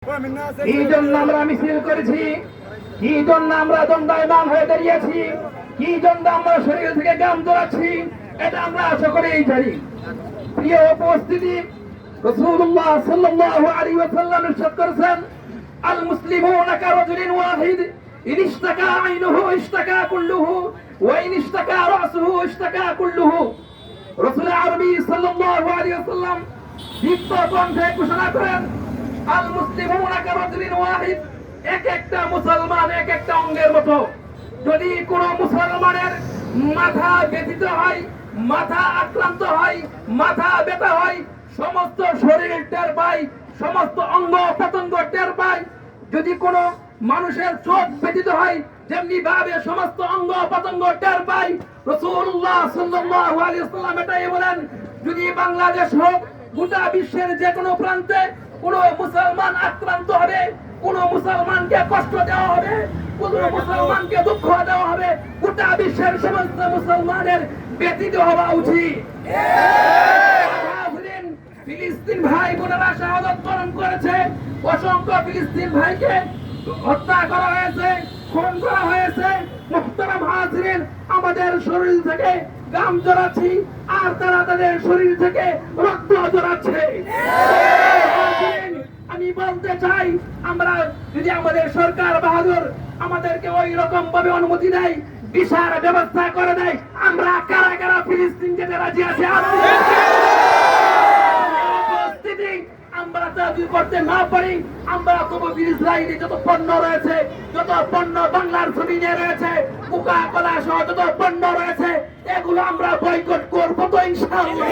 কি জন্য আমরা মিছিল করেছি, কি জন্য আমরা দণ্ডায়মান হয়ে দাঁড়িয়েছি, কি জন্য আমরা শরীর থেকে গাম জড়াচ্ছি, এটা আমরা আশা করেই জানি। প্রিয় উপস্থিতি, রাসূলুল্লাহ সাল্লাল্লাহু আলাইহি ওয়াসাল্লাম ইরশাদ করেছেন, আল মুসলিমুনা কারাজুলিন ওয়াহিদ ইন ইশতাকা আইনুহু ইশতাকা কুল্লুহু ওয়া ইন ইশতাকা রাসুহু ইশতাকা কুল্লুহু। রাসূল আরবি সাল্লাল্লাহু আলাইহি ওয়াসাল্লাম দীপ্ত কণ্ঠে ঘোষণা করেন, আল মুসলিমুনা কারাজুলিন ওয়াহিদ, এক একটা মুসলমান এক একটা অঙ্গের মতো। যদি কোন মুসলমানের মাথা ব্যথিত হয়, মাথা আক্রান্ত হয়, মাথা ব্যথা হয়, সমস্ত শরীর টের পায়, সমস্ত অঙ্গ প্রত্যঙ্গ টের পায়। যদি কোন মানুষের চোখ ব্যথিত হয়, যেমনি ভাবে সমস্ত অঙ্গ প্রত্যঙ্গ টের পায়। রাসূলুল্লাহ সাল্লাল্লাহু আলাইহি ওয়াসাল্লাম এটাই বলেন, যদি বাংলাদেশ হোক, গোটা বিশ্বের যে কোনো প্রান্তে কোন মুসলমান আক্রান্ত হবে, কোন মুসলমানকে কষ্ট দেওয়া হবে, কোন মুসলমানকে দুঃখ দেওয়া হবে, গোটা বিশ্বের সমস্ত মুসলমানের ব্যতীত হওয়া উচিত। ফিলিস্তিন ভাই বোনেরা শাহাদাত বরণ করেছে, অসংখ্য ফিলিস্তিন ভাইকে হত্যা করা হয়েছে, খুন করা হয়েছে। মুহতারাম হাজিরিন, আমাদের শরীর থেকে গাম জড়াচ্ছি আর তারা তাদের শরীর থেকে রক্ত জড়াচ্ছে। আমি বলতে চাই, আমরা যদি আমাদের সরকার বাহাদুর আমাদেরকে ওই রকম ভাবে অনুমতি দেয়, ভিসার ব্যবস্থা করে দেয়, আমরা কারা কারা ফিলিস্তিন যেতে রাজি আছি। আমরা যদি করতে না পারি, আমরা তবু ইসরায়েলি যত পণ্য রয়েছে, যত পণ্য বাংলার জমিনে রয়েছে, কোকা কোলা সহ যত পণ্য রয়েছে, এগুলো আমরা বয়কট করবো তো ইনশাআল্লাহ।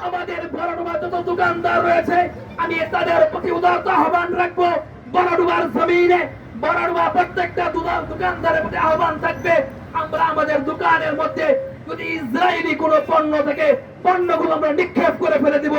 আমাদের বড়ডুবা যত দোকানদার রয়েছে, আমি তাদের প্রতি উদারতা আহ্বান রাখবো, বড়ডুবার জমিনে বড়ডুবা প্রত্যেকটা দোকানদারের প্রতি আহ্বান থাকবে, আমরা আমাদের দোকানের মধ্যে যদি ইসরায়েলি কোনো পণ্য থেকে পণ্যগুলো আমরা নিক্ষেপ করে ফেলে দিব।